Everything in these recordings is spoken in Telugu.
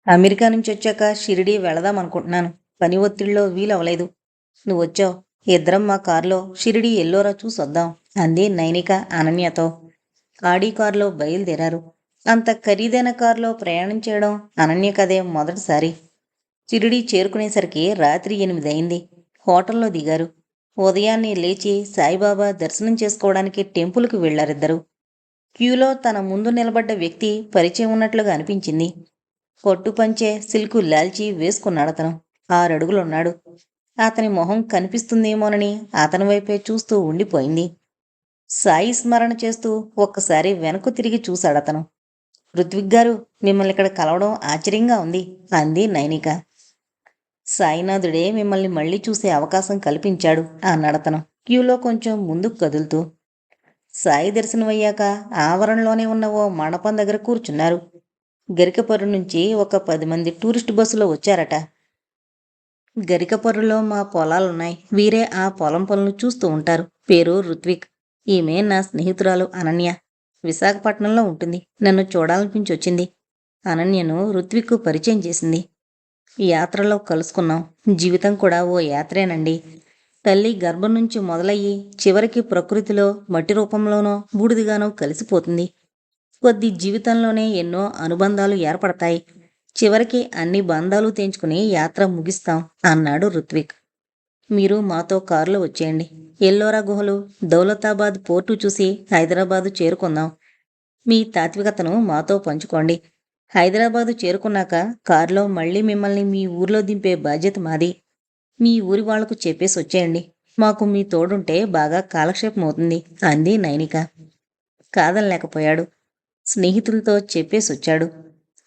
అమెరికా నుంచి వచ్చాక షిరిడీ వెళదాం అనుకుంటున్నాను. పని ఒత్తిడిలో వీలవలేదు. నువ్వొచ్చావు. ఇద్దరం మా కారులో షిరిడీ ఎల్లోరా చూసొద్దాం అంది నైనిక అనన్యతో. ఆడి కారులో బయలుదేరారు. అంత ఖరీదైన కారులో ప్రయాణం చేయడం అనన్యకదే మొదటిసారి. షిరిడీ చేరుకునేసరికి రాత్రి 8 అయింది. హోటల్లో దిగారు. ఉదయాన్నే లేచి సాయిబాబా దర్శనం చేసుకోవడానికి టెంపుల్కి వెళ్లారిద్దరు. క్యూలో తన ముందు నిలబడ్డ వ్యక్తి పరిచయం ఉన్నట్లుగా అనిపించింది. పొట్టుపంచె సిల్కు లాల్చీ వేసుకున్నాడతను. 6 అడుగులున్నాడు. అతని మొహం కనిపిస్తుందేమోనని అతని వైపే చూస్తూ ఉండిపోయింది. సాయి స్మరణ చేస్తూ ఒక్కసారి వెనక్కు తిరిగి చూశాడతను. ఋత్విక్ గారు, మిమ్మల్ని ఇక్కడ కలవడం ఆశ్చర్యంగా ఉంది అంది నైనిక. సాయినాథుడే మిమ్మల్ని మళ్ళీ చూసే అవకాశం కల్పించాడు అన్నాడతను క్యూలో కొంచెం ముందుకు కదులుతూ. సాయి దర్శనమయ్యాక ఆవరణలోనే ఉన్న ఓ మండపం దగ్గర కూర్చున్నారు. గరికపర్రు నుంచి ఒక 10 మంది టూరిస్ట్ బస్సులో వచ్చారట. గరికపర్రులో మా పొలాలున్నాయి. వీరే ఆ పొలం పనులు చూస్తూ ఉంటారు. పేరు ఋత్విక్. ఈమె నా స్నేహితురాలు అనన్య. విశాఖపట్నంలో ఉంటుంది. నన్ను చూడాలనిపించి వచ్చింది. అనన్యను ఋత్విక్ పరిచయం చేసింది. యాత్రలో కలుసుకున్నాం. జీవితం కూడా ఓ యాత్రేనండి. తల్లి గర్భం నుంచి మొదలయ్యి చివరికి ప్రకృతిలో మట్టి రూపంలోనో బూడిదిగానో కలిసిపోతుంది. కొద్ది జీవితంలోనే ఎన్నో అనుబంధాలు ఏర్పడతాయి. చివరికి అన్ని బంధాలు తెంచుకుని యాత్ర ముగిస్తాం అన్నాడు ఋత్విక్. మీరు మాతో కారులో వచ్చేయండి. ఎల్లోరా గుహలు, దౌలతాబాద్ పోర్టు చూసి హైదరాబాదు చేరుకుందాం. మీ తాత్వికతను మాతో పంచుకోండి. హైదరాబాదు చేరుకున్నాక కారులో మళ్ళీ మిమ్మల్ని మీ ఊర్లో దింపే బాధ్యత మాది. మీ ఊరి వాళ్లకు చెప్పేసి వచ్చేయండి. మాకు మీ తోడుంటే బాగా కాలక్షేపం అవుతుంది అంది నైనిక. కాదనలేకపోయాడు. స్నేహితులతో చెప్పేసొచ్చాడు.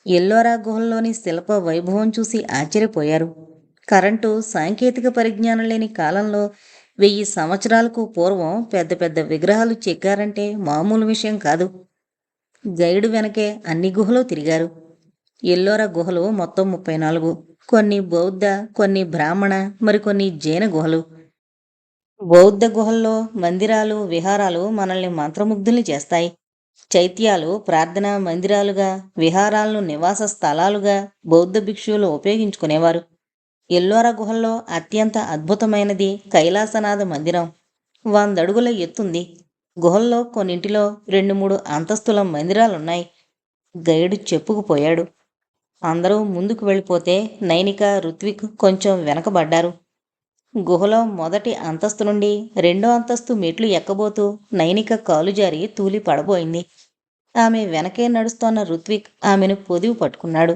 ఎల్లోరా గుహల్లోని శిల్ప వైభవం చూసి ఆశ్చర్యపోయారు. కరెంటు, సాంకేతిక పరిజ్ఞానం లేని కాలంలో 1000 సంవత్సరాలకు పూర్వం పెద్ద పెద్ద విగ్రహాలు చెక్కారంటే మామూలు విషయం కాదు. గైడు వెనకే అన్ని గుహలు తిరిగారు. ఎల్లోరా గుహలు మొత్తం 34. కొన్ని బౌద్ధ, కొన్ని బ్రాహ్మణ, మరికొన్ని జైన గుహలు. బౌద్ధ గుహల్లో మందిరాలు, విహారాలు మనల్ని మంత్రముగ్ధుల్ని చేస్తాయి. చైత్యాలు ప్రార్థనా మందిరాలుగా, విహారాలను నివాస స్థలాలుగా బౌద్ధ భిక్షువులు ఉపయోగించుకునేవారు. ఎల్లోరా గుహల్లో అత్యంత అద్భుతమైనది కైలాసనాథ మందిరం. 100 అడుగుల ఎత్తుంది. గుహల్లో కొన్నింటిలో 2-3 అంతస్తుల మందిరాలున్నాయి. గైడు చెప్పుకుపోయాడు. అందరూ ముందుకు వెళ్ళిపోతే నైనిక, ఋత్విక్ కొంచెం వెనకబడ్డారు. గుహలో మొదటి అంతస్తు నుండి 2వ అంతస్తు మెట్లు ఎక్కబోతూ నైనిక కాలు జారి తూలి పడబోయింది. ఆమె వెనకే నడుస్తోన్న ఋత్విక్ ఆమెను పొదివి పట్టుకున్నాడు.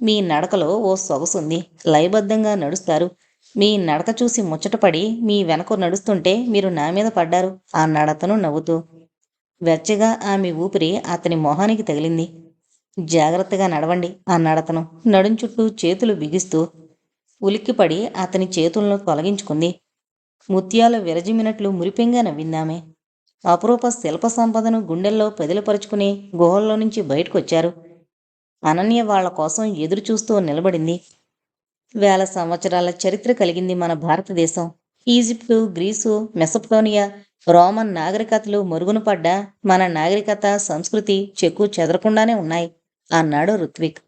మీ నడకలో ఓ సొగసుంది. లయబద్ధంగా నడుస్తారు. మీ నడక చూసి ముచ్చటపడి మీ వెనక నడుస్తుంటే మీరు నా మీద పడ్డారు అన్నాడతను నవ్వుతూ. వెచ్చగా ఆమె ఊపిరి అతని మొహానికి తగిలింది. జాగ్రత్తగా నడవండి అన్నాడతను నడుం చుట్టూ చేతులు బిగిస్తూ. ఉలిక్కిపడి అతని చేతులను తొలగించుకుంది. ముత్యాలు విరజిమ్మినట్లు మురిపెంగా నవ్విందామె. అపురూప శిల్ప సంపదను గుండెల్లో పదిలపరుచుకుని గుహల్లో నుంచి బయటకొచ్చారు. అనన్య వాళ్ల కోసం ఎదురుచూస్తూ నిలబడింది. 1000 సంవత్సరాల చరిత్ర కలిగింది మన భారతదేశం. ఈజిప్టు, గ్రీసు, మెసొపటోనియా, రోమన్ నాగరికతలు మరుగున పడ్డ మన నాగరికత, సంస్కృతి చెక్కు చెదరకుండానే ఉన్నాయి అన్నాడు ఋత్విక్.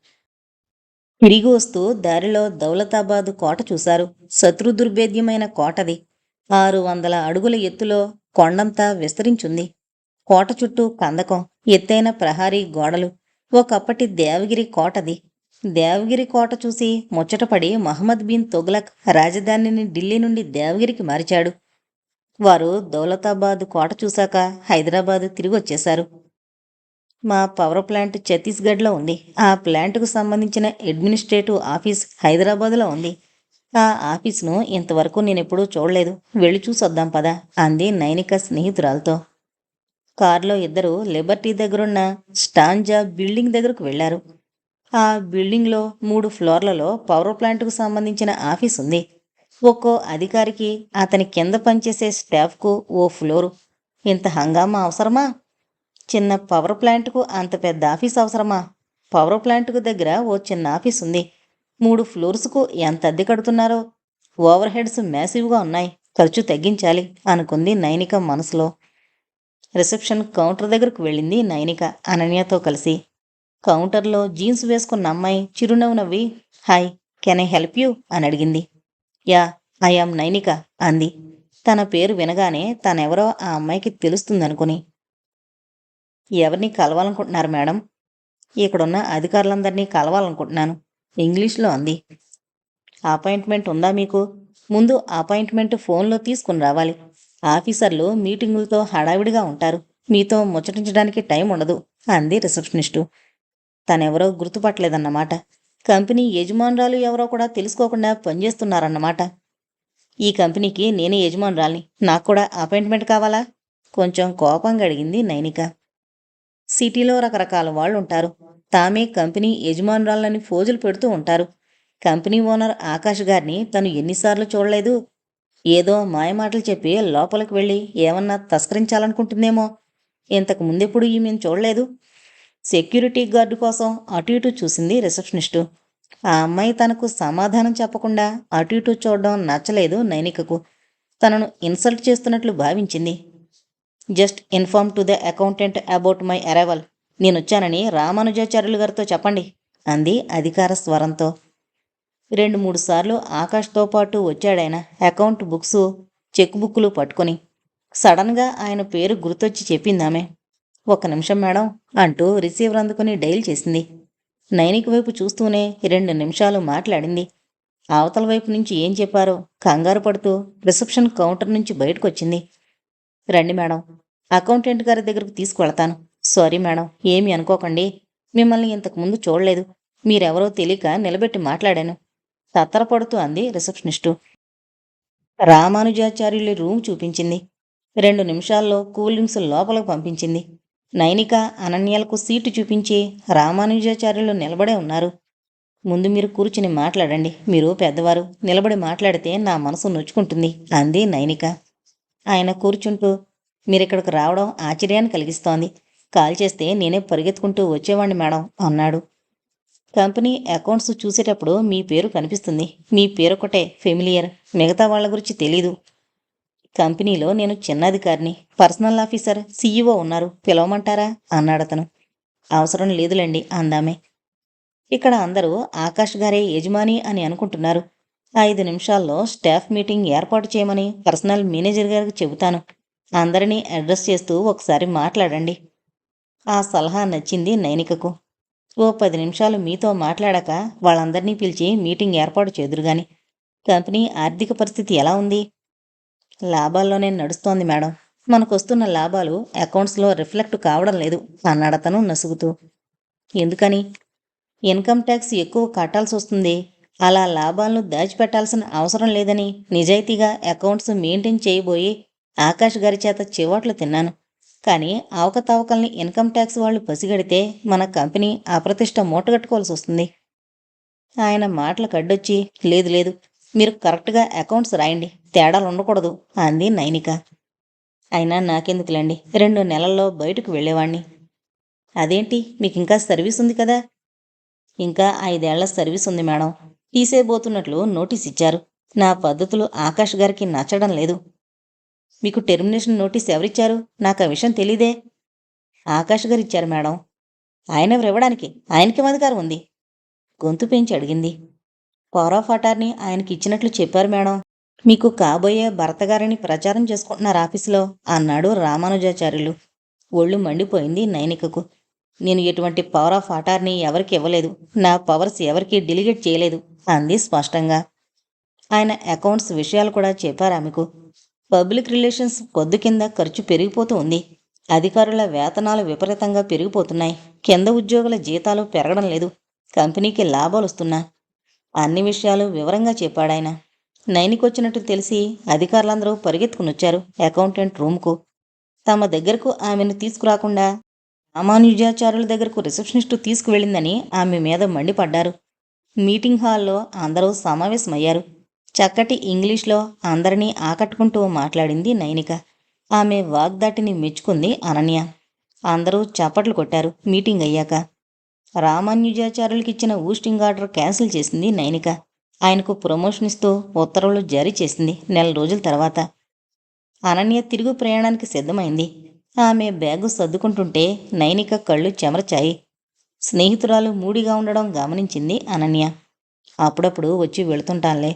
తిరిగి వస్తూ దారిలో దౌలతాబాదు కోట చూశారు. శత్రుదుర్భేద్యమైన కోటది. 600 అడుగుల ఎత్తులో కొండంతా విస్తరించుంది. కోట చుట్టూ కందకం, ఎత్తైన ప్రహారీ గోడలు. ఒకప్పటి దేవగిరి కోటది. దేవగిరి కోట చూసి ముచ్చటపడి మహమ్మద్ బిన్ తుగ్లక్ రాజధానిని ఢిల్లీ నుండి దేవగిరికి మార్చాడు. వారు దౌలతాబాదు కోట చూశాక హైదరాబాదు తిరిగొచ్చేశారు. మా పవర్ ప్లాంట్ ఛత్తీస్గఢ్లో ఉంది. ఆ ప్లాంటుకు సంబంధించిన అడ్మినిస్ట్రేటివ్ ఆఫీస్ హైదరాబాదులో ఉంది. ఆ ఆఫీసును ఇంతవరకు నేనెప్పుడూ చూడలేదు. వెళ్ళి చూసొద్దాం పద అంది నైనిక స్నేహితురాలతో. కారులో ఇద్దరు లిబర్టీ దగ్గరున్న స్టాంజా బిల్డింగ్ దగ్గరకు వెళ్లారు. ఆ బిల్డింగ్లో 3 ఫ్లోర్లలో పవర్ ప్లాంటుకు సంబంధించిన ఆఫీస్ ఉంది. ఒక్కో అధికారికి, అతని కింద పనిచేసే స్టాఫ్కు ఓ ఫ్లోరు. ఇంత హంగామా అవసరమా? చిన్న పవర్ ప్లాంట్కు అంత పెద్ద ఆఫీస్ అవసరమా? పవర్ ప్లాంట్కు దగ్గర ఓ చిన్న ఆఫీస్ ఉంది. 3 ఫ్లోర్స్కు ఎంత అద్దె కడుతున్నారో? ఓవర్ హెడ్స్ మ్యాసివ్గా ఉన్నాయి. ఖర్చు తగ్గించాలి అనుకుంది నైనిక మనసులో. రిసెప్షన్ కౌంటర్ దగ్గరకు వెళ్ళింది నైనిక అనన్యతో కలిసి. కౌంటర్లో జీన్స్ వేసుకున్న అమ్మాయి చిరునవ్వు నవ్వి, hi, can I help you అని అడిగింది. యా, ఐ యామ్ నైనిక అంది. తన పేరు వినగానే తనెవరో ఆ అమ్మాయికి తెలుస్తుందనుకుని. ఎవరిని కలవాలనుకుంటున్నారు మేడం? ఇక్కడున్న అధికారులందరినీ కలవాలనుకుంటున్నాను ఇంగ్లీష్లో అంది. అపాయింట్మెంట్ ఉందా మీకు? ముందు అపాయింట్మెంట్ ఫోన్లో తీసుకుని రావాలి. ఆఫీసర్లు మీటింగులతో హడావిడిగా ఉంటారు. మీతో ముచ్చటించడానికి టైం ఉండదు అంది రిసెప్షనిస్టు. తనెవరో గుర్తుపట్టలేదన్నమాట. కంపెనీ యజమానురాలు ఎవరో కూడా తెలుసుకోకుండా పనిచేస్తున్నారన్నమాట. ఈ కంపెనీకి నేనే యజమానురాల్ని. నాకు కూడా అపాయింట్మెంట్ కావాలా? కొంచెం కోపంగా అడిగింది నైనిక. సిటీలో రకరకాల వాళ్ళుంటారు. తామే కంపెనీ యజమానురాలని ఫోజులు పెడుతూ ఉంటారు. కంపెనీ ఓనర్ ఆకాష్ గారిని తను ఎన్నిసార్లు చూడలేదు. ఏదో మాయమాటలు చెప్పి లోపలికి వెళ్ళి ఏమన్నా తస్కరించాలనుకుంటుందేమో. ఇంతకు ముందెప్పుడు ఈమెను చూడలేదు. సెక్యూరిటీ గార్డు కోసం అటు ఇటు చూసింది రిసెప్షనిస్టు. ఆ అమ్మాయి తనకు సమాధానం చెప్పకుండా అటు ఇటు చూడడం నచ్చలేదు నైనికకు. తనను ఇన్సల్ట్ చేస్తున్నట్లు భావించింది. Just inform to the accountant about my arrival. నేనొచ్చానని రామానుజాచార్యులు గారితో చెప్పండి అంది అధికార స్వరంతో. 2-3 సార్లు ఆకాష్తో పాటు వచ్చాడాయన అకౌంట్ బుక్సు, చెక్ బుక్కులు పట్టుకుని. సడన్గా ఆయన పేరు గుర్తొచ్చి చెప్పిందామె. ఒక్క నిమిషం మేడం అంటూ రిసీవర్ అందుకుని డైల్ చేసింది. నైనిక వైపు చూస్తూనే 2 నిమిషాలు మాట్లాడింది. అవతల వైపు నుంచి ఏం చెప్పారో కంగారు పడుతూ రిసెప్షన్ కౌంటర్ నుంచి బయటకొచ్చింది. రండి మేడం, అకౌంటెంట్ గారి దగ్గరకు తీసుకువెళతాను. సారీ మేడం, ఏమీ అనుకోకండి. మిమ్మల్ని ఇంతకుముందు చూడలేదు. మీరెవరో తెలియక నిలబెట్టి మాట్లాడాను తత్తరపడుతూ అంది రిసెప్షనిస్టు. రామానుజాచార్యులి రూమ్ చూపించింది. 2 నిమిషాల్లో కూల్ డ్రింక్స్ లోపలకు పంపించింది. నైనిక, అనన్యలకు సీటు చూపించి రామానుజాచార్యులు నిలబడే ఉన్నారు. ముందు మీరు కూర్చుని మాట్లాడండి. మీరు పెద్దవారు, నిలబడి మాట్లాడితే నా మనసు నొచ్చుకుంటుంది అంది నైనిక. ఆయన కూర్చుంటూ, మీరిక్కడికి రావడం ఆశ్చర్యాన్ని కలిగిస్తోంది. కాల్ చేస్తే నేనే పరిగెత్తుకుంటూ వచ్చేవాణ్ణి మేడం అన్నాడు. కంపెనీ అకౌంట్స్ చూసేటప్పుడు మీ పేరు కనిపిస్తుంది. మీ పేరొకటే ఫెమిలియర్, మిగతా వాళ్ళ గురించి తెలీదు. కంపెనీలో నేను చిన్న అధికారిని. పర్సనల్ ఆఫీసర్, సీఈఓ ఉన్నారు, పిలవమంటారా అన్నాడతను. అవసరం లేదులేండి అందామే. ఇక్కడ అందరూ ఆకాష్ గారే యజమాని అని అనుకుంటున్నారు. 5 నిమిషాల్లో స్టాఫ్ మీటింగ్ ఏర్పాటు చేయమని పర్సనల్ మేనేజర్ గారికి చెబుతాను. అందరినీ అడ్రస్ చేస్తూ ఒకసారి మాట్లాడండి. ఆ సలహా నచ్చింది నైనికకు. ఓ 10 నిమిషాలు మీతో మాట్లాడాక వాళ్ళందరినీ పిలిచి మీటింగ్ ఏర్పాటు చేదురుగాని. కంపెనీ ఆర్థిక పరిస్థితి ఎలా ఉంది? లాభాల్లోనే నడుస్తోంది మేడం. మనకొస్తున్న లాభాలు అకౌంట్స్లో రిఫ్లెక్ట్ కావడం లేదు అన్నాడతను నసుగుతూ. ఎందుకని? ఇన్కమ్ ట్యాక్స్ ఎక్కువ కట్టాల్సి వస్తుంది. అలా లాభాలను దాచిపెట్టాల్సిన అవసరం లేదని నిజాయితీగా అకౌంట్స్ మెయింటైన్ చేయబోయి ఆకాష్ గారి చేత చివాట్లు తిన్నాను. కానీ అవకతవకల్ని ఇన్కమ్ ట్యాక్స్ వాళ్ళు పసిగడితే మన కంపెనీ అప్రతిష్ట మూటగట్టుకోవాల్సి వస్తుంది. ఆయన మాటలు కడ్డొచ్చి, లేదు లేదు, మీరు కరెక్ట్గా అకౌంట్స్ రాయండి, తేడాలు ఉండకూడదు అంది నైనిక. అయినా నాకెందుకులేండి, 2 నెలల్లో బయటకు వెళ్ళేవాణ్ణి. అదేంటి, మీకింకా సర్వీస్ ఉంది కదా? ఇంకా 5 ఏళ్ల సర్వీస్ ఉంది మేడం. తీసేయబోతున్నట్లు నోటీస్ ఇచ్చారు. నా పద్ధతులు ఆకాష్ గారికి నచ్చడం లేదు. మీకు టెర్మినేషన్ నోటీస్ ఎవరిచ్చారు? నాకు ఆ విషయం తెలీదే. ఆకాష్ గారు ఇచ్చారు మేడం. ఆయనెవరు ఇవ్వడానికి? ఆయనకేం అధికారం ఉంది? గొంతు పెంచి అడిగింది. పవర్ ఆఫ్ అటార్నీ ఆయనకి ఇచ్చినట్లు చెప్పారు మేడం. మీకు కాబోయే భర్తగారిని ప్రచారం చేసుకుంటున్నారు ఆఫీసులో అన్నాడు రామానుజాచార్యులు. ఒళ్ళు మండిపోయింది నైనికకు. నేను ఎటువంటి పవర్ ఆఫ్ అటార్నీ ఎవరికి ఇవ్వలేదు. నా పవర్స్ ఎవరికీ డెలిగేట్ చేయలేదు అంది స్పష్టంగా. ఆయన అకౌంట్స్ విషయాలు కూడా చెప్పారా మీకు? పబ్లిక్ రిలేషన్స్ పొద్దు కింద ఖర్చు పెరిగిపోతూ ఉంది. అధికారుల వేతనాలు విపరీతంగా పెరిగిపోతున్నాయి. కింద ఉద్యోగుల జీతాలు పెరగడం లేదు. కంపెనీకి లాభాలు వస్తున్నా. అన్ని విషయాలు వివరంగా చెప్పాడాయన. నైనికొచ్చినట్టు తెలిసి అధికారులందరూ పరిగెత్తుకునొచ్చారు అకౌంటెంట్ రూమ్కు. తమ దగ్గరకు ఆమెను తీసుకురాకుండా రామానుజాచార్యుల దగ్గరకు రిసెప్షనిస్టు తీసుకువెళ్ళిందని ఆమె మీద మండిపడ్డారు. మీటింగ్ హాల్లో అందరూ సమావేశమయ్యారు. చక్కటి ఇంగ్లీష్లో అందరినీ ఆకట్టుకుంటూ మాట్లాడింది నైనిక. ఆమె వాగ్దాటిని మెచ్చుకుంది అనన్య. అందరూ చప్పట్లు కొట్టారు. మీటింగ్ అయ్యాక రామానుజాచార్యులకిచ్చిన ఊస్టింగ్ ఆర్డర్ క్యాన్సిల్ చేసింది నైనిక. ఆయనకు ప్రమోషన్ ఇస్తూ ఉత్తర్వులు జారీ చేసింది. 1 నెల రోజుల తర్వాత అనన్య తిరుగు ప్రయాణానికి సిద్ధమైంది. ఆమె బ్యాగు సర్దుకుంటుంటే నైనిక కళ్ళు చెమరచాయి. స్నేహితురాలు మూడిగా ఉండడం గమనించింది అనన్య. అప్పుడప్పుడు వచ్చి వెళుతుంటానులే.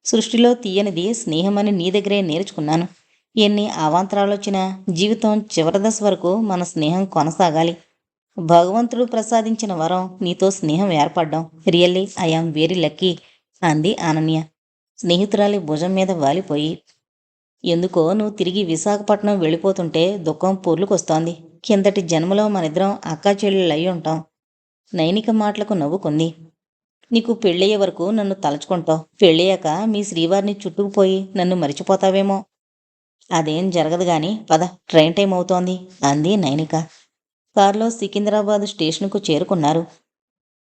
సృష్టిలో తీయనిది స్నేహమని నీ దగ్గరే నేర్చుకున్నాను. ఎన్ని అవాంతరాలొచ్చినా జీవితం చివరి దశ వరకు మన స్నేహం కొనసాగాలి. భగవంతుడు ప్రసాదించిన వరం నీతో స్నేహం ఏర్పడ్డం. రియల్లీ ఐఆమ్ వెరీ లక్కీ అంది అనన్య స్నేహితురాలి భుజం మీద వాలిపోయి. ఎందుకో నువ్వు తిరిగి విశాఖపట్నం వెళ్ళిపోతుంటే దుఃఖం పొర్లుకొస్తోంది. కిందటి జన్మలో మనిద్దరం అక్కా చెల్లెళ్ళయి ఉంటాం. నైనిక మాటలకు నవ్వుకుంది. నీకు పెళ్ళయ్యే వరకు నన్ను తలుచుకుంటావు. పెళ్ళయ్యాక మీ శ్రీవారిని చుట్టుకుపోయి నన్ను మరిచిపోతావేమో. అదేం జరగదు గాని పద, ట్రైన్ టైం అవుతోంది అంది నైనిక. కారులో సికింద్రాబాద్ స్టేషన్కు చేరుకున్నారు.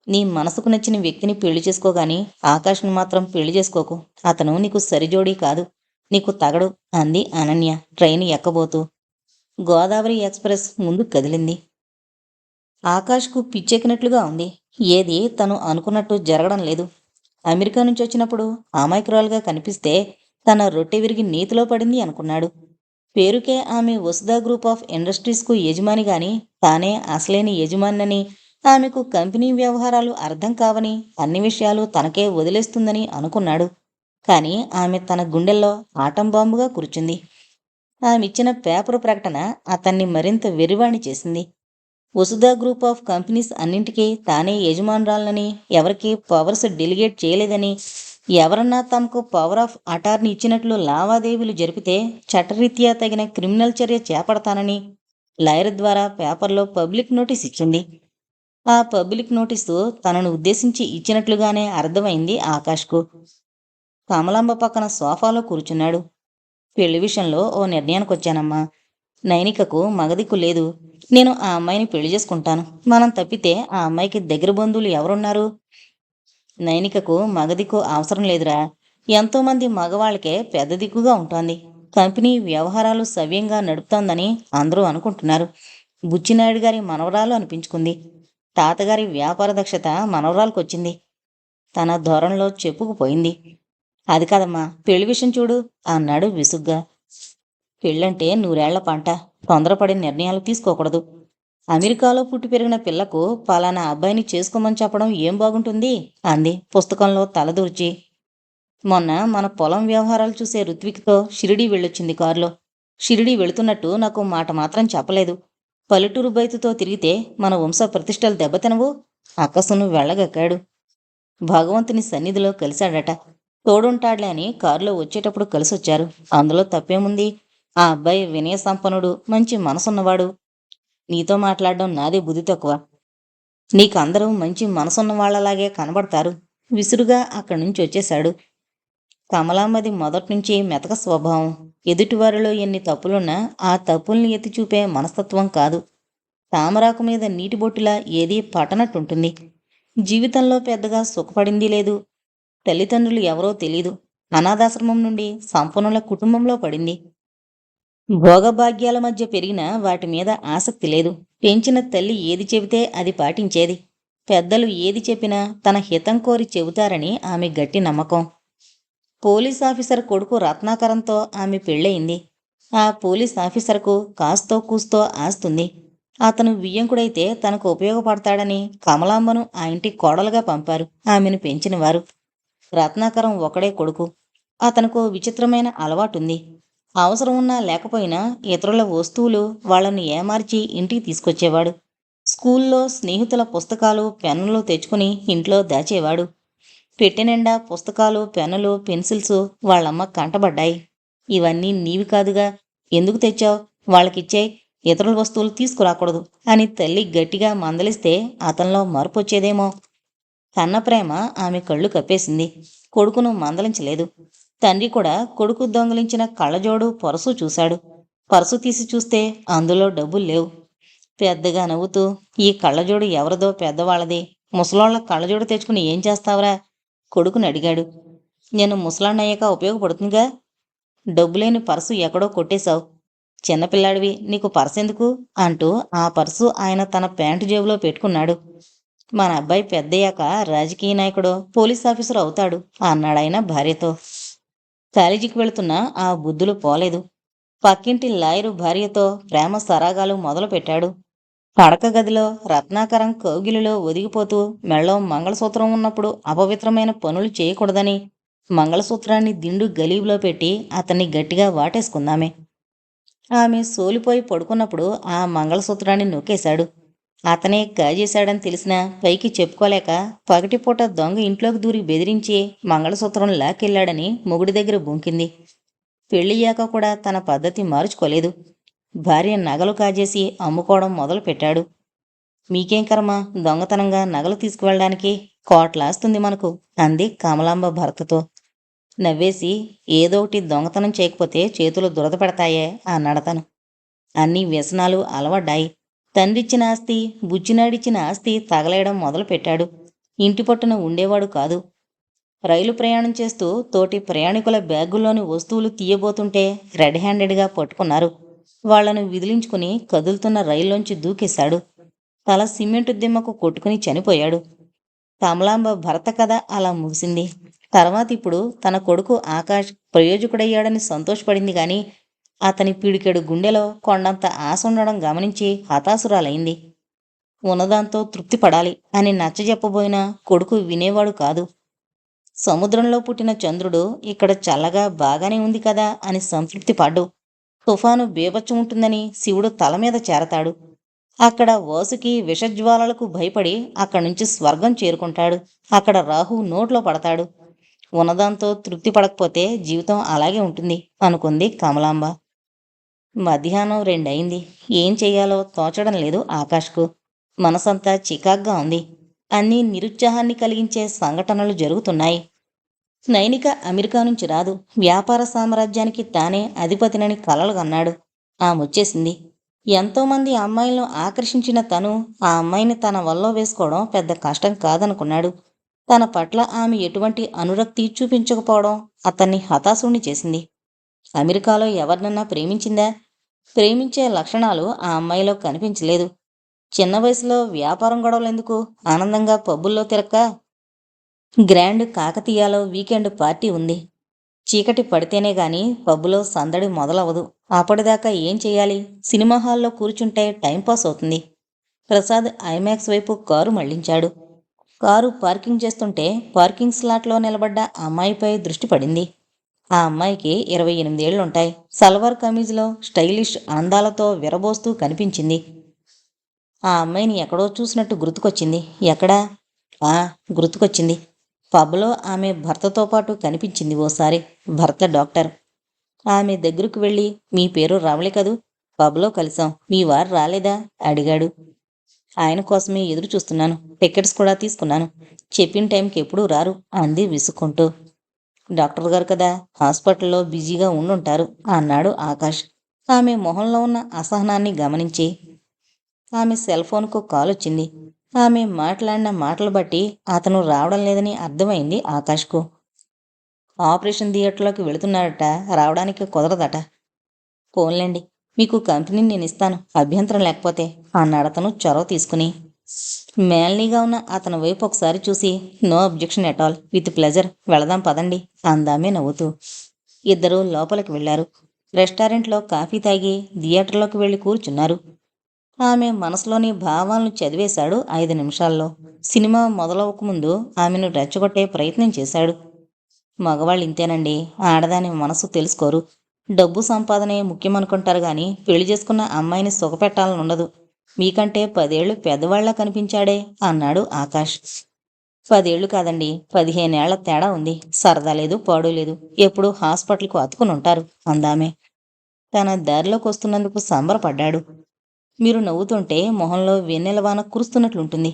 నీ మనసుకు నచ్చిన వ్యక్తిని పెళ్లి చేసుకోగాని ఆకాష్ని మాత్రం పెళ్లి చేసుకోకు. అతను నీకు సరిజోడీ కాదు, నీకు తగడు అంది అనన్య ట్రైన్ ఎక్కబోతూ. గోదావరి ఎక్స్ప్రెస్ ముందు కదిలింది. ఆకాష్కు పిచ్చెక్కినట్లుగా ఉంది. ఏది తను అనుకున్నట్టు జరగడం లేదు. అమెరికా నుంచి వచ్చినప్పుడు అమాయకురాలుగా కనిపిస్తే తన రొట్టె విరిగి నీతిలో పడింది అనుకున్నాడు. పేరుకే ఆమె వసుధా గ్రూప్ ఆఫ్ ఇండస్ట్రీస్కు యజమాని గాని తానే అసలైన యజమానని, ఆమెకు కంపెనీ వ్యవహారాలు అర్థం కావని, అన్ని విషయాలు తనకే వదిలేస్తుందని అనుకున్నాడు. కానీ ఆమె తన గుండెల్లో ఆటం బాంబుగా కూర్చుంది. ఆమె పేపరు ప్రకటన అతన్ని మరింత వెర్రివాణ్ణి చేసింది. వసుధా గ్రూప్ ఆఫ్ కంపెనీస్ అన్నింటికీ తానే యజమానురాలనని, ఎవరికీ పవర్స్ డెలిగేట్ చేయలేదని, ఎవరన్నా తమకు పవర్ ఆఫ్ అటార్నీ ఇచ్చినట్లు లావాదేవీలు జరిపితే చట్టరీత్యా తగిన క్రిమినల్ చర్య చేపడతానని లాయర్ ద్వారా పేపర్లో పబ్లిక్ నోటీస్ ఇచ్చింది. ఆ పబ్లిక్ నోటీసు తనను ఉద్దేశించి ఇచ్చినట్లుగానే అర్థమైంది ఆకాష్కు. కమలాంబ పక్కన సోఫాలో కూర్చున్నాడు. పెళ్లి విషయంలో ఓ నిర్ణయానికొచ్చానమ్మా. నైనికకు మగదిక్కు లేదు. నేను ఆ అమ్మాయిని పెళ్లి చేసుకుంటాను. మనం తప్పితే ఆ అమ్మాయికి దగ్గర బంధువులు ఎవరున్నారు? నైనికకు మగదిక్కు అవసరం లేదురా. ఎంతోమంది మగవాళ్ళకే పెద్ద దిక్కుగా ఉంటోంది. కంపెనీ వ్యవహారాలు సవ్యంగా నడుపుతోందని అందరూ అనుకుంటున్నారు. బుచ్చినాయుడు గారి మనవరాలు అనిపించుకుంది. తాతగారి వ్యాపార దక్షత మనవరాలకొచ్చింది. తన ధోరణిలో చెప్పుకుపోయింది. అది కాదమ్మా, పెళ్లి విషయం చూడు అన్నాడు విసుగ్గా. పెళ్ళంటే నూరేళ్ల పంట. తొందరపడి నిర్ణయాలు తీసుకోకూడదు. అమెరికాలో పుట్టి పెరిగిన పిల్లకు పలానా అబ్బాయిని చేసుకోమని చెప్పడం ఏం బాగుంటుంది అంది పుస్తకంలో తలదూర్చి. మొన్న మన పొలం వ్యవహారాలు చూసే ఋత్విక్తో షిరిడీ వెళ్ళొచ్చింది కారులో. షిరిడీ వెళుతున్నట్టు నాకు మాట మాత్రం చెప్పలేదు. పల్లెటూరు బయతుతో తిరిగితే మన వంశ ప్రతిష్టలు దెబ్బతినవు. అక్కసును వెళ్ళగక్కాడు. భగవంతుని సన్నిధిలో కలిశాడట. తోడుంటాడులే అని కారులో వచ్చేటప్పుడు కలిసొచ్చారు. అందులో తప్పేముంది? ఆ అబ్బాయి వినయ సంపన్నుడు, మంచి మనసున్నవాడు. నీతో మాట్లాడడం నాదే బుద్ధి తక్కువ. నీకందరూ మంచి మనసున్న వాళ్లలాగే కనబడతారు. విసురుగా అక్కడి నుంచి వచ్చేశాడు. కమలామ్మది మొదట్నుంచి మెతక స్వభావం. ఎదుటివారిలో ఎన్ని తప్పులున్నా ఆ తప్పుల్ని ఎత్తిచూపే మనస్తత్వం కాదు. తామరాకు మీద నీటి బొట్టులా ఏదీ పట్టనట్టుంటుంది. జీవితంలో పెద్దగా సుఖపడింది లేదు. తల్లిదండ్రులు ఎవరో తెలీదు. అనాథాశ్రమం నుండి సంపన్నుల కుటుంబంలో పడింది. భోగభాగ్యాల మధ్య పెరిగిన వాటి మీద ఆసక్తి లేదు. పెంచిన తల్లి ఏది చెబితే అది పాటించేది. పెద్దలు ఏది చెప్పినా తన హితం కోరి చెబుతారని ఆమె గట్టి నమ్మకం. పోలీస్ ఆఫీసర్ కొడుకు రత్నాకరంతో ఆమె పెళ్ళయింది. ఆ పోలీస్ ఆఫీసర్కు కాస్తో కూస్తో ఆస్తుంది. అతను వియ్యంకుడైతే తనకు ఉపయోగపడతాడని కమలాంబను ఆ ఇంటి కోడలుగా పంపారు ఆమెను పెంచినవారు. రత్నాకరం ఒకడే కొడుకు. అతనుకో విచిత్రమైన అలవాటుంది. అవసరం ఉన్నా లేకపోయినా ఇతరుల వస్తువులు వాళ్లను ఏమార్చి ఇంటికి తీసుకొచ్చేవాడు. స్కూల్లో స్నేహితుల పుస్తకాలు, పెన్నులు తెచ్చుకుని ఇంట్లో దాచేవాడు. పెట్టెనిండా పుస్తకాలు, పెన్నులు, పెన్సిల్స్ వాళ్ళమ్మ కంటబడ్డాయి. ఇవన్నీ నీవి కాదుగా, ఎందుకు తెచ్చావు? వాళ్ళకిచ్చేయ్, ఇతరుల వస్తువులు తీసుకురాకూడదు అని తల్లి గట్టిగా మందలిస్తే అతనిలో మార్పు వచ్చేదేమో. కన్నప్రేమ ఆమె కళ్ళు కప్పేసింది. కొడుకును మందలించలేదు. తండ్రి కూడా కొడుకు దొంగిలించిన కళ్ళజోడు, పర్సు చూశాడు. పర్సు తీసి చూస్తే అందులో డబ్బులు లేవు. పెద్దగా నవ్వుతూ, ఈ కళ్ళజోడు ఎవరిదో పెద్దవాళ్ళది. ముసలోళ్ల కళ్ళజోడు తెచ్చుకుని ఏం చేస్తావురా? కొడుకుని అడిగాడు. నేను ముసలాన్నయ్యాక ఉపయోగపడుతుందిగా. డబ్బులేని పర్సు ఎక్కడో కొట్టేశావు. చిన్నపిల్లాడివి, నీకు పర్సు ఎందుకు అంటూ ఆ పర్సు ఆయన తన ప్యాంటు జేబులో పెట్టుకున్నాడు. మన అబ్బాయి పెద్దయ్యాక రాజకీయ నాయకుడో, పోలీస్ ఆఫీసర్ అవుతాడు అన్నాడాయన భార్యతో. కాలేజీకి వెళుతున్నా ఆ బుద్ధులు పోలేదు. పక్కింటి లాయరు భార్యతో ప్రేమ సరాగాలు మొదలుపెట్టాడు. పడక గదిలో రత్నాకరం కౌగిలిలో ఒదిగిపోతూ మెళ్ళో మంగళసూత్రం ఉన్నప్పుడు అపవిత్రమైన పనులు చేయకూడదని మంగళసూత్రాన్ని దిండు గలీబులో పెట్టి అతన్ని గట్టిగా వాటేసుకుందామే. ఆమె సోలిపోయి పడుకున్నప్పుడు ఆ మంగళసూత్రాన్ని నొక్కేశాడు. అతనే కాజేశాడని తెలిసినా పైకి చెప్పుకోలేక పగటిపూట దొంగ ఇంట్లోకి దూరి బెదిరించి మంగళసూత్రం లాక్కెళ్ళాడని మొగుడి దగ్గర బొంకింది. పెళ్ళయ్యాక కూడా తన పద్ధతి మార్చుకోలేదు. భార్య నగలు కాజేసి అమ్ముకోవడం మొదలుపెట్టాడు. మీకేం కర్మ దొంగతనంగా నగలు తీసుకువెళ్ళడానికి, కోట్లాస్తుంది మనకు అంది కమలాంబ భర్తతో. నవ్వేసి, ఏదోటి దొంగతనం చేయకపోతే చేతులు దురద పెడతాయే అన్నాడతను. అన్ని వ్యసనాలు అలవడ్డాయి. తండ్రిచ్చిన ఆస్తి, బుచ్చినాడిచ్చిన ఆస్తి తగలేయడం మొదలుపెట్టాడు. ఇంటి పట్టున ఉండేవాడు కాదు. రైలు ప్రయాణం చేస్తూ తోటి ప్రయాణికుల బ్యాగుల్లోని వస్తువులు తీయబోతుంటే రెడ్ హ్యాండెడ్గా పట్టుకున్నారు. వాళ్లను విదిలించుకుని కదులుతున్న రైల్లోంచి దూకేశాడు. తల సిమెంటు దిమ్మకు కొట్టుకుని చనిపోయాడు. కమలాంబ భర్త కథ అలా ముగిసింది. తర్వాత ఇప్పుడు తన కొడుకు ఆకాష్ ప్రయోజకుడయ్యాడని సంతోషపడింది గాని అతని పిడికెడు గుండెలో కొండంత ఆశ ఉండడం గమనించి హతాశురాలైంది. ఉన్నదాంతో తృప్తి పడాలి అని నచ్చజెప్పబోయినా కొడుకు వినేవాడు కాదు. సముద్రంలో పుట్టిన చంద్రుడు ఇక్కడ చల్లగా బాగానే ఉంది కదా అని సంతృప్తి పడ్డు. తుఫాను బీభత్సం ఉంటుందని శివుడు తల మీద చేరతాడు. అక్కడ వాసుకి విషజ్వాలలకు భయపడి అక్కడి నుంచి స్వర్గం చేరుకుంటాడు. అక్కడ రాహు నోట్లో పడతాడు. ఉన్నదాంతో తృప్తి పడకపోతే జీవితం అలాగే ఉంటుంది అనుకుంది కమలాంబ. మధ్యాహ్నం 2 అయింది. ఏం చెయ్యాలో తోచడం లేదు ఆకాష్కు. మనసంతా చికాగ్గా ఉంది. అన్నీ నిరుత్సాహాన్ని కలిగించే సంఘటనలు జరుగుతున్నాయి. నైనిక అమెరికా నుంచి రాదు. వ్యాపార సామ్రాజ్యానికి తానే అధిపతినని కలలు కన్నాడు. ఆమొచ్చేసింది. ఎంతోమంది అమ్మాయిలను ఆకర్షించిన తను ఆ అమ్మాయిని తన వల్లో వేసుకోవడం పెద్ద కష్టం కాదనుకున్నాడు. తన పట్ల ఆమె ఎటువంటి అనురక్తి చూపించకపోవడం అతన్ని హతాశుణ్ణి చేసింది. అమెరికాలో ఎవరినన్నా ప్రేమించిందా? ప్రేమించే లక్షణాలు ఆ అమ్మాయిలో కనిపించలేదు. చిన్న వయసులో వ్యాపారం గొడవలెందుకు? ఆనందంగా పబ్బుల్లో తిరక్క. గ్రాండ్ కాకతీయాలో వీకెండ్ పార్టీ ఉంది. చీకటి పడితేనే గాని పబ్బులో సందడి మొదలవదు. అప్పటిదాకా ఏం చెయ్యాలి? సినిమా హాల్లో కూర్చుంటే టైంపాస్ అవుతుంది. ప్రసాద్ ఐమాక్స్ వైపు కారు మళ్లించాడు. కారు పార్కింగ్ చేస్తుంటే పార్కింగ్ స్లాట్లో నిలబడ్డ అమ్మాయిపై దృష్టి పడింది. ఆ అమ్మాయికి 28 ఏళ్లుంటాయి. సల్వార్ కమీజ్లో స్టైలిష్ అందాలతో విరబోస్తూ కనిపించింది. ఆ అమ్మాయిని ఎక్కడో చూసినట్టు గుర్తుకొచ్చింది. ఎక్కడా? గుర్తుకొచ్చింది. పబ్లో ఆమె భర్తతో పాటు కనిపించింది ఓసారి. భర్త డాక్టర్. ఆమె దగ్గరకు వెళ్ళి, మీ పేరు రమళి కదూ? పబ్లో కలిసాం. మీ వారు రాలేదా అడిగాడు. ఆయన కోసమే ఎదురు చూస్తున్నాను. టికెట్స్ కూడా తీసుకున్నాను. చెప్పిన టైంకి ఎప్పుడూ రారు అంది విసుక్కుంటూ. డాక్టర్ గారు కదా, హాస్పిటల్లో బిజీగా ఉండుంటారు అన్నాడు ఆకాష్ ఆమె మొహంలో ఉన్న అసహనాన్ని గమనించి. ఆమె సెల్ ఫోన్కు కాల్ వచ్చింది. ఆమె మాట్లాడిన మాటలు బట్టి అతను రావడం లేదని అర్థమైంది ఆకాష్కు. ఆపరేషన్ థియేటర్లోకి వెళుతున్నాడట, రావడానికి కుదరదట. పోన్లేండి, మీకు కంపెనీని నేను ఇస్తాను అభ్యంతరం లేకపోతే అన్నాడతను చొరవ తీసుకుని. మేల్నీగా ఉన్న అతని వైపు ఒకసారి చూసి, no objection at all, with pleasure, వెళదాం పదండి అందామే నవ్వుతూ. ఇద్దరూ లోపలికి వెళ్లారు. రెస్టారెంట్లో కాఫీ తాగి థియేటర్లోకి వెళ్ళి కూర్చున్నారు. ఆమె మనసులోని భావాలను చదివేశాడు 5 నిమిషాల్లో. సినిమా మొదలవకముందు ఆమెను రెచ్చగొట్టే ప్రయత్నం చేశాడు. మగవాళ్ళు ఇంతేనండి, ఆడదాని మనసు తెలుసుకోరు. డబ్బు సంపాదనే ముఖ్యమనుకుంటారు గాని పెళ్లి చేసుకున్న అమ్మాయిని సుఖపెట్టాలనుండదు. మీకంటే 10 ఏళ్లు పెద్దవాళ్లా కనిపించాడే అన్నాడు ఆకాష్. 10 ఏళ్లు కాదండి, 15 ఏళ్ల తేడా ఉంది. సరదా లేదు, పాడు లేదు. ఎప్పుడూ హాస్పిటల్కు అతుకుని ఉంటారు అందామే. తన దారిలోకి వస్తున్నందుకు సంబరపడ్డాడు. మీరు నవ్వుతుంటే మొహంలో వెన్నెలవాన కురుస్తున్నట్లుంటుంది.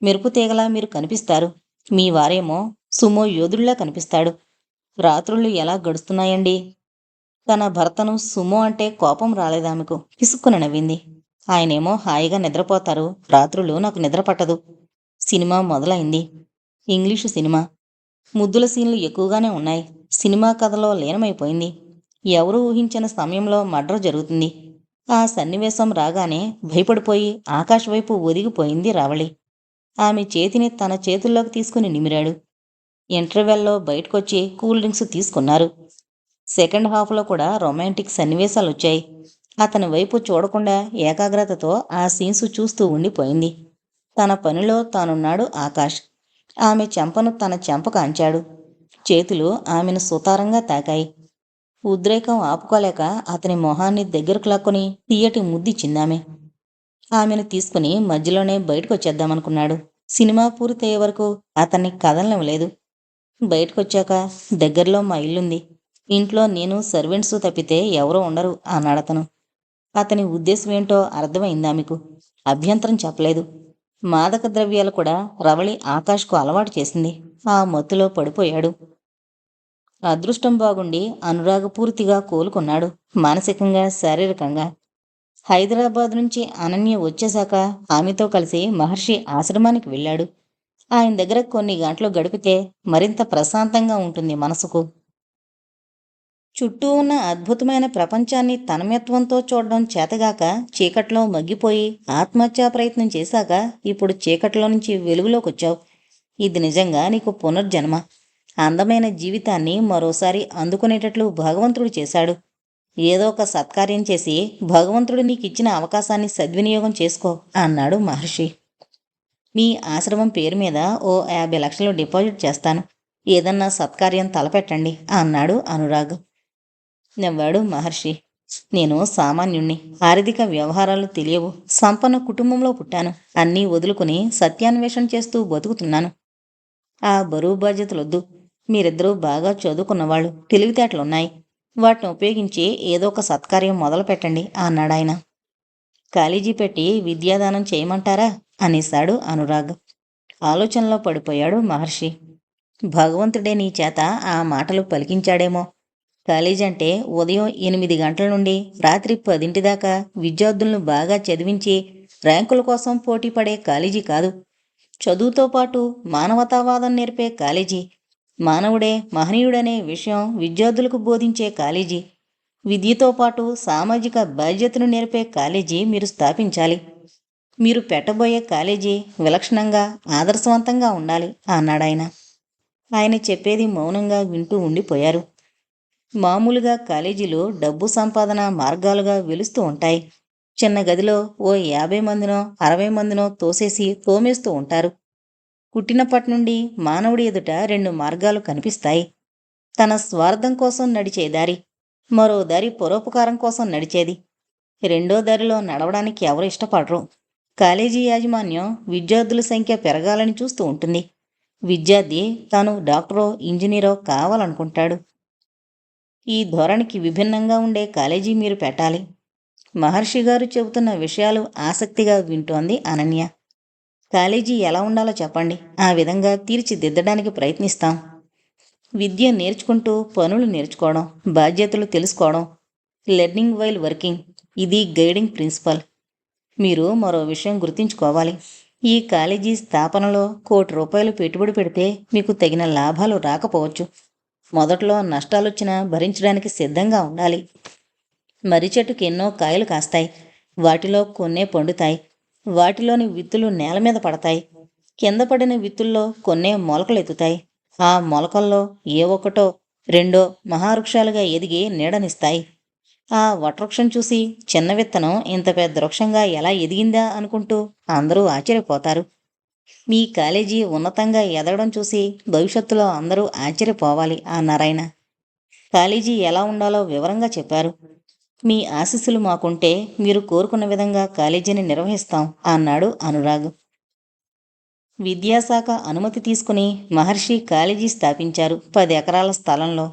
మెరుపు తీగలా మీరు కనిపిస్తారు. మీ వారేమో సుమో యోధుడిలా కనిపిస్తాడు. రాత్రుళ్ళు ఎలా గడుస్తున్నాయండి? తన భర్తను సుమో అంటే కోపం రాలేదామెకు. పిసుక్కున నవ్వింది. ఆయనేమో హాయిగా నిద్రపోతారు. రాత్రులు నాకు నిద్ర పట్టదు. సినిమా మొదలైంది. English cinema. ముద్దుల సీన్లు ఎక్కువగానే ఉన్నాయి. సినిమా కథలో లీనమైపోయింది. ఎవరూ ఊహించిన సమయంలో మర్డర్ జరుగుతుంది. ఆ సన్నివేశం రాగానే భయపడిపోయి ఆకాష్ వైపు ఒదిగిపోయింది రవళి. ఆమె చేతిని తన చేతుల్లోకి తీసుకుని నిమిరాడు. ఇంటర్వెల్లో బయటకొచ్చి కూల్ డ్రింక్స్ తీసుకున్నారు. సెకండ్ హాఫ్లో కూడా రొమాంటిక్ సన్నివేశాలొచ్చాయి. అతని వైపు చూడకుండా ఏకాగ్రతతో ఆ సీన్సు చూస్తూ ఉండిపోయింది. తన పనిలో తానున్నాడు ఆకాష్. ఆమె చెంపను తన చెంపకు అంచాడు. చేతులు ఆమెను సుతారంగా తాకాయి. ఉద్రేకం ఆపుకోలేక అతని మొహాన్ని దగ్గరకు లాక్కొని తీయటి ముద్దిచ్చిందామె. ఆమెను తీసుకుని మధ్యలోనే బయటకొచ్చేద్దామనుకున్నాడు. సినిమా పూర్తయ్యే వరకు అతన్ని కదలనివ్వలేదు. బయటకొచ్చాక, దగ్గరలో మా ఇల్లుంది. ఇంట్లో నేను సర్వెంట్సు తప్పితే ఎవరూ ఉండరు అన్నాడతను. అతని ఉద్దేశమేంటో అర్థమైందామెకు. అభ్యంతరం చెప్పలేదు. మాదక ద్రవ్యాలు కూడా రవళి ఆకాష్కు అలవాటు చేసింది. ఆ మత్తులో పడిపోయాడు. అదృష్టం బాగుండి అనురాగపూర్తిగా కోలుకున్నాడు. మానసికంగా, శారీరకంగా. హైదరాబాద్ నుంచి అనన్య వచ్చేశాక ఆమెతో కలిసి మహర్షి ఆశ్రమానికి వెళ్ళాడు. ఆయన దగ్గర కొన్ని గంటలు గడిపితే మరింత ప్రశాంతంగా ఉంటుంది మనసుకు. చుట్టూ ఉన్న అద్భుతమైన ప్రపంచాన్ని తన్మయత్వంతో చూడడం చేతగాక చీకట్లో మగ్గిపోయి ఆత్మహత్యా ప్రయత్నం చేశాక ఇప్పుడు చీకట్లో నుంచి వెలుగులోకొచ్చావు. ఇది నిజంగా నీకు పునర్జన్మ. అందమైన జీవితాన్ని మరోసారి అందుకునేటట్లు భగవంతుడు చేశాడు. ఏదో ఒక సత్కార్యం చేసి భగవంతుడు నీకిచ్చిన అవకాశాన్ని సద్వినియోగం చేసుకో అన్నాడు మహర్షి. మీ ఆశ్రమం పేరు మీద ఓ 50 లక్షలు డిపాజిట్ చేస్తాను. ఏదన్నా సత్కార్యం తలపెట్టండి అన్నాడు అనురాగ్. నవ్వాడు మహర్షి. నేను సామాన్యుణ్ణి. ఆర్థిక వ్యవహారాలు తెలియవు. సంపన్న కుటుంబంలో పుట్టాను. అన్నీ వదులుకుని సత్యాన్వేషణ చేస్తూ బతుకుతున్నాను. ఆ బరువు బాధ్యతలొద్దు. మీరిద్దరూ బాగా చదువుకున్నవాళ్ళు, తెలివితేటలున్నాయి. వాటిని ఉపయోగించి ఏదో ఒక సత్కార్యం మొదలు పెట్టండి అన్నాడాయన. కాలేజీ పెట్టి విద్యాదానం చేయమంటారా అనేశాడు అనురాగ్. ఆలోచనలో పడిపోయాడు మహర్షి. భగవంతుడే నీ చేత ఆ మాటలు పలికించాడేమో. కాలేజీ అంటే ఉదయం 8 గంటల నుండి రాత్రి 10 దాకా విద్యార్థులను బాగా చదివించి ర్యాంకుల కోసం పోటీ పడే కాలేజీ కాదు. చదువుతో పాటు మానవతావాదం నేర్పే కాలేజీ. మానవుడే మహనీయుడనే విషయం విద్యార్థులకు బోధించే కాలేజీ. విద్యతో పాటు సామాజిక బాధ్యతను నేర్పే కాలేజీ మీరు స్థాపించాలి. మీరు పెట్టబోయే కాలేజీ విలక్షణంగా, ఆదర్శవంతంగా ఉండాలి అన్నాడాయన. ఆయన చెప్పేది మౌనంగా వింటూ ఉండిపోయారు. మామూలుగా కాలేజీలు డబ్బు సంపాదన మార్గాలుగా వెలుస్తూ ఉంటాయి. చిన్న గదిలో ఓ 50 మందినో 60 మందినో తోసేసి తోమేస్తూ ఉంటారు. పుట్టినప్పటి నుండి మానవుడి ఎదుట 2 మార్గాలు కనిపిస్తాయి. తన స్వార్థం కోసం నడిచే దారి, మరో దారి పరోపకారం కోసం నడిచేది. రెండో దారిలో నడవడానికి ఎవరు ఇష్టపడరు. కాలేజీ యాజమాన్యం విద్యార్థుల సంఖ్య పెరగాలని చూస్తూ ఉంటుంది. విద్యార్థి తాను డాక్టరో ఇంజనీరో కావాలనుకుంటాడు. ఈ ధోరణికి విభిన్నంగా ఉండే కాలేజీ మీరు పెట్టాలి. మహర్షి గారు చెబుతున్న విషయాలు ఆసక్తిగా వింటోంది అనన్య. కాలేజీ ఎలా ఉండాలో చెప్పండి. ఆ విధంగా తీర్చిదిద్దడానికి ప్రయత్నిస్తాం. విద్య నేర్చుకుంటూ పనులు నేర్చుకోవడం, బాధ్యతలు తెలుసుకోవడం. Learning while working. ఇది గైడింగ్ ప్రిన్సిపల్. మీరు మరో విషయం గుర్తుంచుకోవాలి. ఈ కాలేజీ స్థాపనలో ₹1,00,00,000 పెట్టుబడి పెడితే మీకు తగిన లాభాలు రాకపోవచ్చు. మొదట్లో నష్టాలొచ్చినా భరించడానికి సిద్ధంగా ఉండాలి. మర్రి చెట్టుకి ఎన్నో కాయలు కాస్తాయి. వాటిలో కొన్నే పండుతాయి. వాటిలోని విత్తులు నేల మీద పడతాయి. కింద పడిన విత్తుల్లో కొన్నే మొలకలెత్తుతాయి. ఆ మొలకల్లో ఏ ఒక్కటో రెండో మహావృక్షాలుగా ఎదిగి నీడనిస్తాయి. ఆ వటవృక్షం చూసి చిన్న విత్తనం ఇంత పెద్ద వృక్షంగా ఎలా ఎదిగిందా అనుకుంటూ అందరూ ఆశ్చర్యపోతారు. మీ కాలేజీ ఉన్నతంగా ఎదగడం చూసి భవిష్యత్తులో అందరూ ఆశ్చర్యపోవాలి అన్నారాయన. కాలేజీ ఎలా ఉండాలో వివరంగా చెప్పారు. మీ ఆశీస్సులు మాకుంటే మీరు కోరుకున్న విధంగా కాలేజీని నిర్వహిస్తాం అన్నాడు అనురాగ్. విద్యాశాఖ అనుమతి తీసుకుని మహర్షి కాలేజీ స్థాపించారు. 10 ఎకరాల స్థలంలో.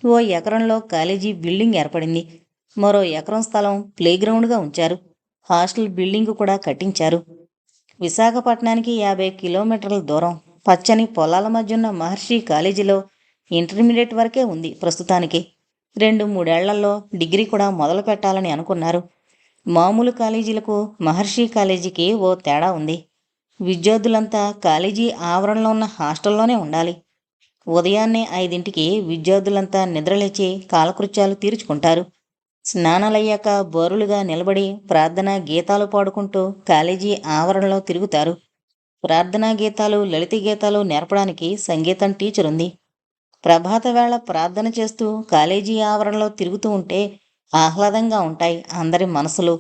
ఓ ఎకరంలో కాలేజీ బిల్డింగ్ ఏర్పడింది. మరో ఎకరం స్థలం ప్లేగ్రౌండ్గా ఉంచారు. హాస్టల్ బిల్డింగు కూడా కట్టించారు. విశాఖపట్నానికి 50 కిలోమీటర్ల దూరం. పచ్చని పొలాల మధ్యున్న మహర్షి కాలేజీలో ఇంటర్మీడియట్ వరకే ఉంది ప్రస్తుతానికి. 2-3 ఏళ్లలో డిగ్రీ కూడా మొదలు పెట్టాలని అనుకున్నారు. మామూలు కాలేజీలకు మహర్షి కాలేజీకి ఓ తేడా ఉంది. విద్యార్థులంతా కాలేజీ ఆవరణలో ఉన్న హాస్టల్లోనే ఉండాలి. ఉదయాన్నే 5ంటికి విద్యార్థులంతా నిద్రలేచి కాలకృత్యాలు తీర్చుకుంటారు. స్నానాలయ్యాక బోరులుగా నిలబడి ప్రార్థనా గీతాలు పాడుకుంటూ కాలేజీ ఆవరణలో తిరుగుతారు. ప్రార్థనా గీతాలు, లలిత గీతాలు నేర్పడానికి సంగీతం టీచరుంది. ప్రభాత వేళ ప్రార్థన చేస్తూ కాలేజీ ఆవరణలో తిరుగుతూ ఉంటే ఆహ్లాదంగా ఉంటాయి అందరి మనసులు.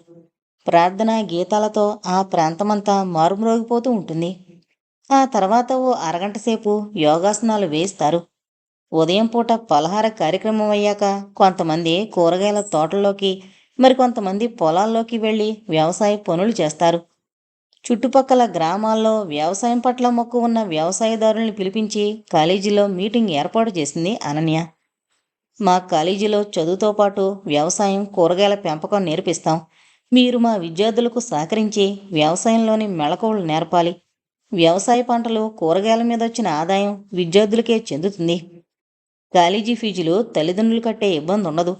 ప్రార్థనా గీతాలతో ఆ ప్రాంతమంతా మారుమ్రోగిపోతూ ఉంటుంది. ఆ తర్వాత ఓ అరగంట సేపు యోగాసనాలు వేయిస్తారు. ఉదయం పూట పలహార కార్యక్రమం అయ్యాక కొంతమంది కూరగాయల తోటల్లోకి, మరికొంతమంది పొలాల్లోకి వెళ్ళి వ్యవసాయ పనులు చేస్తారు. చుట్టుపక్కల గ్రామాల్లో వ్యవసాయం పట్ల మక్కువ ఉన్న వ్యవసాయదారుల్ని పిలిపించి కాలేజీలో మీటింగ్ ఏర్పాటు చేసింది అనన్య. మా కాలేజీలో చదువుతో పాటు వ్యవసాయం, కూరగాయల పెంపకం నేర్పిస్తాం. మీరు మా విద్యార్థులకు సహకరించి వ్యవసాయంలోని మెళకువలు నేర్పాలి. వ్యవసాయ పంటలు, కూరగాయల మీద వచ్చిన ఆదాయం విద్యార్థులకే చెందుతుంది. కాలేజీ ఫీజులు తల్లిదండ్రులు కట్టే ఇబ్బంది ఉండదు.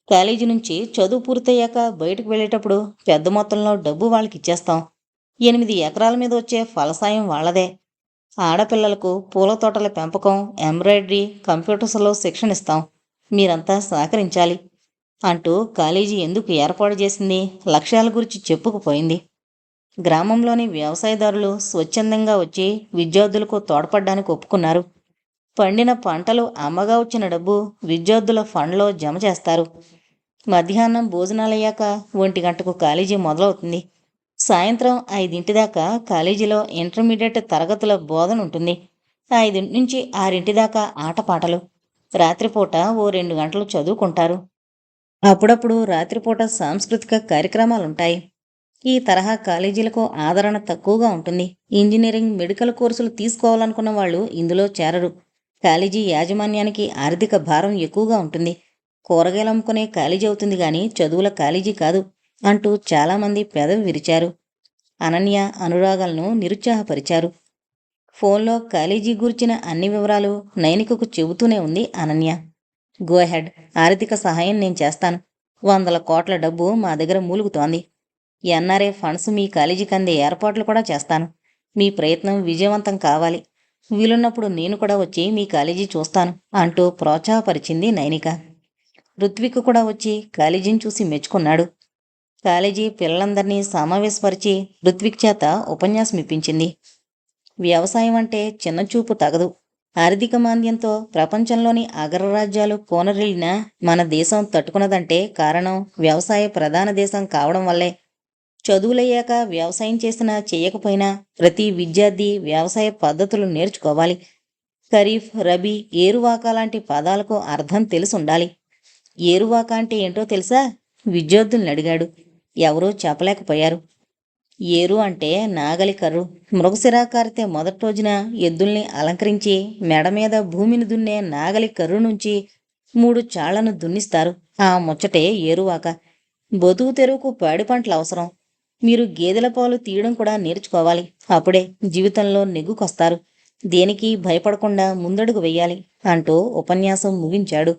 కాలేజీ నుంచి చదువు పూర్తయ్యాక బయటకు వెళ్ళేటప్పుడు పెద్ద మొత్తంలో డబ్బు వాళ్ళకి ఇచ్చేస్తాం. 8 ఎకరాల మీద వచ్చే ఫలసాయం వాళ్ళదే. ఆడపిల్లలకు పూల తోటల పెంపకం, ఎంబ్రాయిడరీ, కంప్యూటర్స్లో శిక్షణ ఇస్తాం. మీరంతా సహకరించాలి అంటూ కాలేజీ ఎందుకు ఏర్పాటు చేసింది, లక్ష్యాల గురించి చెప్పుకుపోయింది. గ్రామంలోని వ్యవసాయదారులు స్వచ్ఛందంగా వచ్చి విద్యార్థులకు తోడ్పడ్డానికి ఒప్పుకున్నారు. పండిన పంటలు అమ్మగా వచ్చిన డబ్బు విద్యార్థుల ఫండ్లో జమ చేస్తారు. మధ్యాహ్నం భోజనాలయ్యాక 1 గంటకు కాలేజీ మొదలవుతుంది. సాయంత్రం 5 దాకా కాలేజీలో ఇంటర్మీడియట్ తరగతుల బోధన ఉంటుంది. 5 నుంచి 6 దాకా ఆటపాటలు. రాత్రిపూట ఓ 2 గంటలు చదువుకుంటారు. అప్పుడప్పుడు రాత్రిపూట సాంస్కృతిక కార్యక్రమాలుంటాయి. ఈ తరహా కాలేజీలకు ఆదరణ తక్కువగా ఉంటుంది. ఇంజనీరింగ్, మెడికల్ కోర్సులు తీసుకోవాలనుకున్న వాళ్ళు ఇందులో చేరరు. కాలేజీ యాజమాన్యానికి ఆర్థిక భారం ఎక్కువగా ఉంటుంది. కూరగాయలు అమ్ముకునే కాలేజీ అవుతుంది గాని చదువుల కాలేజీ కాదు అంటూ చాలామంది పెదవి విరిచారు. అనన్య అనురాగాలను నిరుత్సాహపరిచారు. ఫోన్లో కాలేజీ గురించిన అన్ని వివరాలు నైనికకు చెబుతూనే ఉంది అనన్య. గో హెడ్, ఆర్థిక సహాయం నేను చేస్తాను. 100 కోట్ల డబ్బు మా దగ్గర మూలుగుతోంది. ఎన్ఆర్ఏ ఫండ్స్ మీ కాలేజీకి అందే ఏర్పాట్లు కూడా చేస్తాను. మీ ప్రయత్నం విజయవంతం కావాలి. వీలున్నప్పుడు నేను కూడా వచ్చి మీ కాలేజీ చూస్తాను అంటూ ప్రోత్సాహపరిచింది నైనిక. రుత్విక్ కూడా వచ్చి కాలేజీని చూసి మెచ్చుకున్నాడు. కాలేజీ పిల్లలందరినీ సమావేశపరిచి రుత్విక్ చేత ఉపన్యాసం ఇప్పించింది. వ్యవసాయం అంటే చిన్నచూపు తగదు. ఆర్థిక మాంద్యంతో ప్రపంచంలోని అగ్రరాజ్యాలు కోనరిల్లినా మన దేశం తట్టుకున్నదంటే కారణం వ్యవసాయ ప్రధాన దేశం కావడం వల్లే. చదువులయ్యాక వ్యవసాయం చేసినా చేయకపోయినా ప్రతి విద్యార్థి వ్యవసాయ పద్ధతులు నేర్చుకోవాలి. ఖరీఫ్, రబీ, ఏరువాక లాంటి పదాలకు అర్థం తెలిసుండాలి. ఏరువాక అంటే ఏంటో తెలుసా? విద్యార్థుల్ని అడిగాడు. ఎవరూ చెప్పలేకపోయారు. ఏరు అంటే నాగలి కర్రు. మృగశిర కార్తె మొదటి రోజున ఎద్దుల్ని అలంకరించి మెడ మీద భూమిని దున్నే నాగలి కర్రు నుంచి 3 చాళ్లను దున్నిస్తారు. ఆ ముచ్చటే ఏరువాక. బతుకు తెరువుకు పాడి పంటలు అవసరం. మీరు గేదెల పాలు తీయడం కూడా నేర్చుకోవాలి. అప్పుడే జీవితంలో నెగ్గుకొస్తారు. దేనికి భయపడకుండా ముందడుగు వెయ్యాలి అంటూ ఉపన్యాసం ముగించాడు.